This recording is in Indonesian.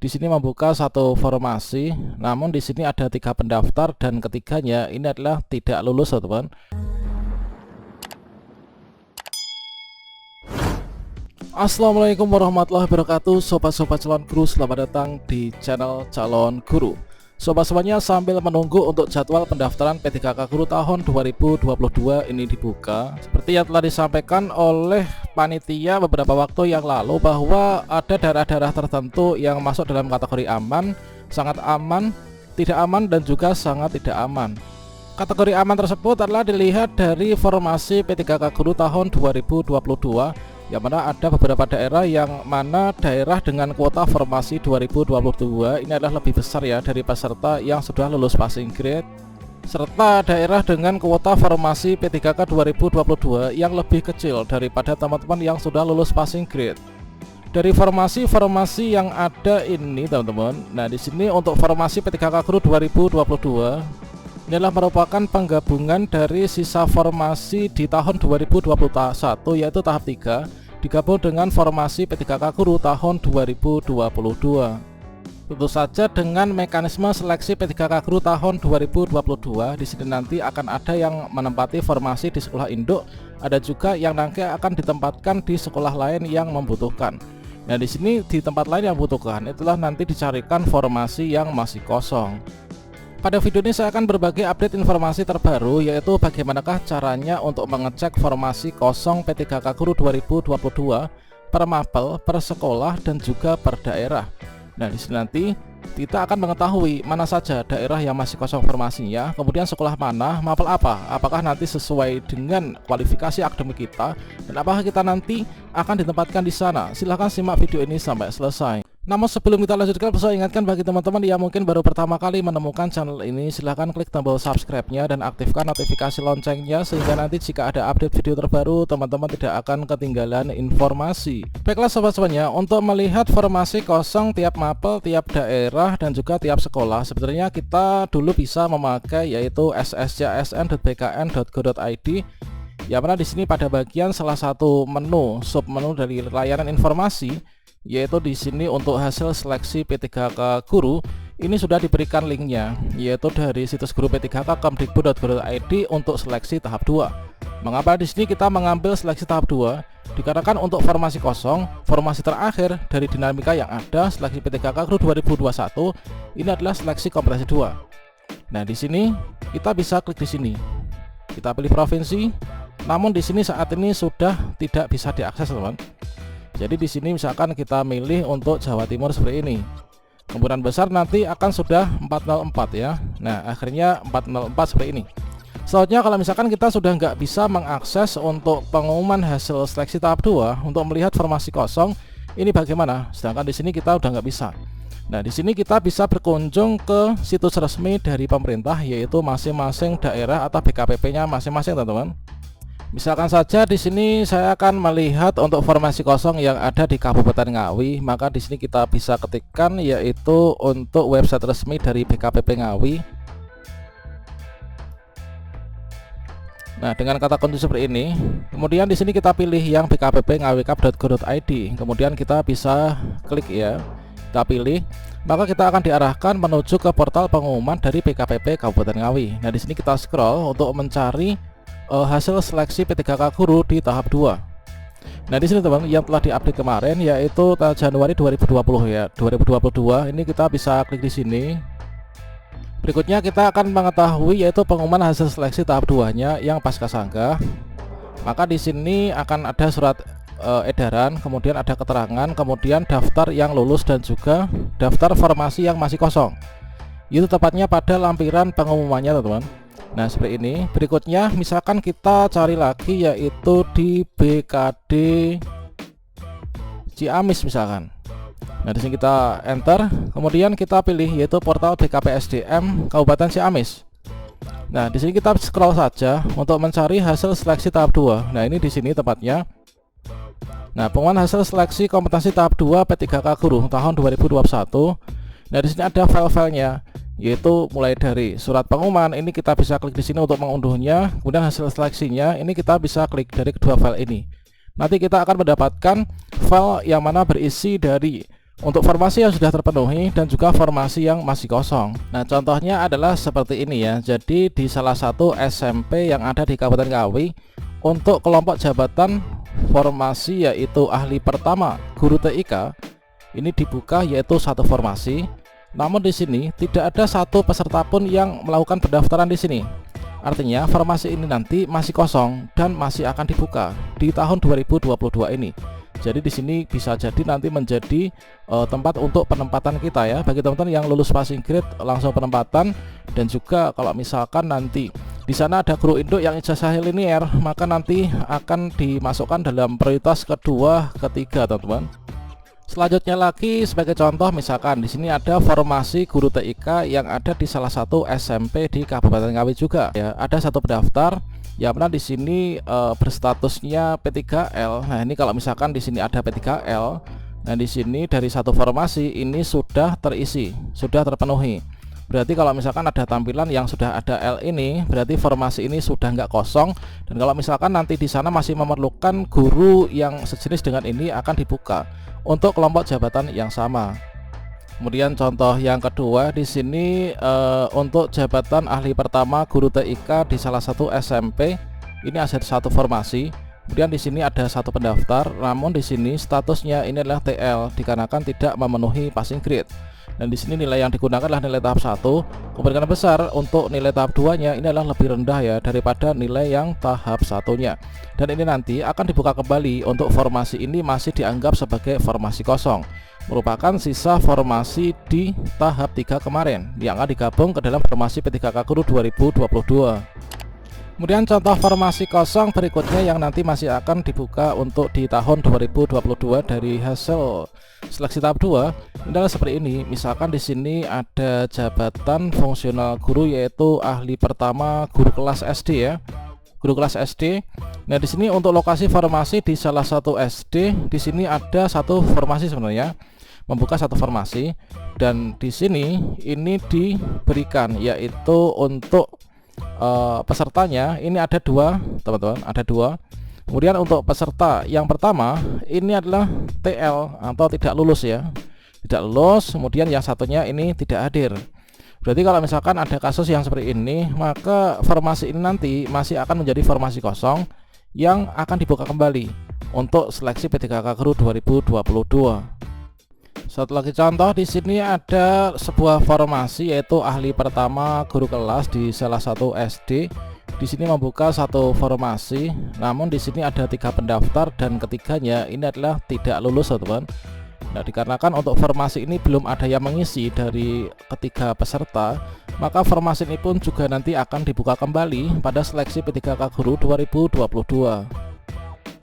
di sini membuka satu formasi, namun di sini ada 3 pendaftar dan ketiganya ini adalah tidak lulus, teman-teman. Assalamualaikum warahmatullahi wabarakatuh, sobat-sobat calon guru, selamat datang di channel Calon Guru. Sobat-sobatnya, sambil menunggu untuk jadwal pendaftaran P3K Guru tahun 2022 ini dibuka, seperti yang telah disampaikan oleh panitia beberapa waktu yang lalu bahwa ada daerah-daerah tertentu yang masuk dalam kategori aman, sangat aman, tidak aman, dan juga sangat tidak aman. Kategori aman tersebut adalah dilihat dari formasi P3K Guru tahun 2022, yang mana ada beberapa daerah yang mana daerah dengan kuota formasi 2022 ini adalah lebih besar ya dari peserta yang sudah lulus passing grade, serta daerah dengan kuota formasi P3K 2022 yang lebih kecil daripada teman-teman yang sudah lulus passing grade. Dari formasi-formasi yang ada ini, teman-teman, nah di sini untuk formasi P3K Guru 2022 ini adalah merupakan penggabungan dari sisa formasi di tahun 2021, yaitu tahap 3 digabung dengan formasi P3K Guru tahun 2022. Tentu saja dengan mekanisme seleksi P3K Guru tahun 2022 di sini nanti akan ada yang menempati formasi di sekolah induk, ada juga yang nanti akan ditempatkan di sekolah lain yang membutuhkan. Nah, di sini di tempat lain yang membutuhkan itulah nanti dicarikan formasi yang masih kosong. Pada video ini saya akan berbagi update informasi terbaru, yaitu bagaimanakah caranya untuk mengecek formasi kosong P3K Guru 2022 per mapel, per sekolah, dan juga per daerah. Nah, di sini nanti kita akan mengetahui mana saja daerah yang masih kosong formasinya, kemudian sekolah mana, mapel apa, apakah nanti sesuai dengan kualifikasi akademik kita, dan apakah kita nanti akan ditempatkan di sana. Silahkan simak video ini sampai selesai. Namun sebelum kita lanjutkan, saya ingatkan bagi teman-teman yang mungkin baru pertama kali menemukan channel ini, silahkan klik tombol subscribe-nya dan aktifkan notifikasi loncengnya, sehingga nanti jika ada update video terbaru, teman-teman tidak akan ketinggalan informasi. Baiklah sobat-sobatnya, untuk melihat formasi kosong tiap mapel, tiap daerah, dan juga tiap sekolah, sebenarnya kita dulu bisa memakai yaitu ssjsn.bkn.go.id, yang mana di sini pada bagian salah satu menu, sub menu dari layanan informasi, yaitu di sini untuk hasil seleksi P3K Guru ini sudah diberikan linknya, yaitu dari situs guru P3K kemdikbud.go.id untuk seleksi tahap 2. Mengapa di sini kita mengambil seleksi tahap 2? Dikarenakan untuk formasi kosong, formasi terakhir dari dinamika yang ada seleksi P3K Guru 2021 ini adalah seleksi kompetensi 2. Nah, di sini kita bisa klik di sini. Kita pilih provinsi. Namun di sini saat ini sudah tidak bisa diakses, teman. Jadi di sini misalkan kita milih untuk Jawa Timur seperti ini, kemungkinan besar nanti akan sudah 404 ya. Nah, akhirnya 404 seperti ini. Selanjutnya kalau misalkan kita sudah nggak bisa mengakses untuk pengumuman hasil seleksi tahap 2 untuk melihat formasi kosong, ini bagaimana? Sedangkan di sini kita udah nggak bisa. Nah, di sini kita bisa berkunjung ke situs resmi dari pemerintah, yaitu masing-masing daerah atau BKPP-nya masing-masing, teman-teman. Misalkan saja di sini saya akan melihat untuk formasi kosong yang ada di Kabupaten Ngawi, maka di sini kita bisa ketikkan yaitu untuk website resmi dari BKPP Ngawi. Nah, dengan kata kunci seperti ini, kemudian di sini kita pilih yang bkppngawicap.go.id, kemudian kita bisa klik ya, kita pilih, maka kita akan diarahkan menuju ke portal pengumuman dari BKPP Kabupaten Ngawi. Nah, di sini kita scroll untuk mencari hasil seleksi P3K Guru di tahap 2. Nah, di sini teman yang telah diupdate kemarin yaitu Januari 2020 ya, 2022. Ini kita bisa klik di sini. Berikutnya kita akan mengetahui yaitu pengumuman hasil seleksi tahap 2-nya yang pasca sanggah. Maka di sini akan ada surat edaran, kemudian ada keterangan, kemudian daftar yang lulus dan juga daftar formasi yang masih kosong. Itu tepatnya pada lampiran pengumumannya, teman-teman. Nah, seperti ini. Berikutnya misalkan kita cari lagi yaitu di BKD Ciamis misalkan. Nah, di sini kita enter, kemudian kita pilih yaitu portal BKPSDM Kabupaten Ciamis. Nah, di sini kita scroll saja untuk mencari hasil seleksi tahap 2. Nah, ini di sini tepatnya. Nah, pengumuman hasil seleksi kompetensi tahap 2 P3K Guru tahun 2021. Nah, di sini ada file-filenya, yaitu mulai dari surat pengumuman, ini kita bisa klik di sini untuk mengunduhnya, kemudian hasil seleksinya ini kita bisa klik dari kedua file ini. Nanti kita akan mendapatkan file yang mana berisi dari untuk formasi yang sudah terpenuhi dan juga formasi yang masih kosong. Nah, contohnya adalah seperti ini ya. Jadi di salah satu SMP yang ada di Kabupaten Ngawi, untuk kelompok jabatan formasi yaitu ahli pertama guru TIK ini dibuka yaitu satu formasi. Namun di sini tidak ada satu peserta pun yang melakukan pendaftaran di sini. Artinya formasi ini nanti masih kosong dan masih akan dibuka di tahun 2022 ini. Jadi di sini bisa jadi nanti menjadi tempat untuk penempatan kita ya, bagi teman-teman yang lulus passing grade langsung penempatan. Dan juga kalau misalkan nanti di sana ada guru induk yang ijazah linear, maka nanti akan dimasukkan dalam prioritas kedua, ketiga teman-teman. Selanjutnya lagi sebagai contoh, misalkan di sini ada formasi guru TIK yang ada di salah satu SMP di Kabupaten Ngawi juga ya. Ada satu pendaftar yang mana di sini berstatusnya P3L. Nah, ini kalau misalkan di sini ada P3L, nah di sini dari satu formasi ini sudah terisi, sudah terpenuhi. Berarti kalau misalkan ada tampilan yang sudah ada L ini, berarti formasi ini sudah nggak kosong. Dan kalau misalkan nanti di sana masih memerlukan guru yang sejenis dengan ini, akan dibuka untuk kelompok jabatan yang sama. Kemudian contoh yang kedua di sini untuk jabatan ahli pertama guru TIK di salah satu SMP ini ada satu formasi. Kemudian di sini ada satu pendaftar, namun di sini statusnya ini adalah TL dikarenakan tidak memenuhi passing grade. Dan di sini nilai yang digunakan adalah nilai tahap 1. Kemungkinan besar untuk nilai tahap 2-nya ini adalah lebih rendah ya daripada nilai yang tahap 1-nya. Dan ini nanti akan dibuka kembali. Untuk formasi ini masih dianggap sebagai formasi kosong, merupakan sisa formasi di tahap 3 kemarin yang akan digabung ke dalam formasi P3K Guru 2022. Kemudian contoh formasi kosong berikutnya yang nanti masih akan dibuka untuk di tahun 2022 dari hasil seleksi tahap 2 adalah seperti ini. Misalkan di sini ada jabatan fungsional guru yaitu ahli pertama guru kelas SD ya. Guru kelas SD. Nah, di sini untuk lokasi formasi di salah satu SD, di sini ada satu formasi sebenarnya. Membuka satu formasi dan di sini ini diberikan yaitu untuk pesertanya ini ada dua teman-teman, ada dua. Kemudian untuk peserta yang pertama ini adalah TL atau tidak lulus ya, tidak lulus. Kemudian yang satunya ini tidak hadir. Berarti kalau misalkan ada kasus yang seperti ini, maka formasi ini nanti masih akan menjadi formasi kosong yang akan dibuka kembali untuk seleksi P3K Guru 2022. Satu lagi contoh di sini ada sebuah formasi yaitu ahli pertama guru kelas di salah satu SD. Di sini membuka satu formasi, namun di sini ada 3 pendaftar dan ketiganya ini adalah tidak lulus teman-teman. Nah, dikarenakan untuk formasi ini belum ada yang mengisi dari ketiga peserta, maka formasi ini pun juga nanti akan dibuka kembali pada seleksi P3K Guru 2022.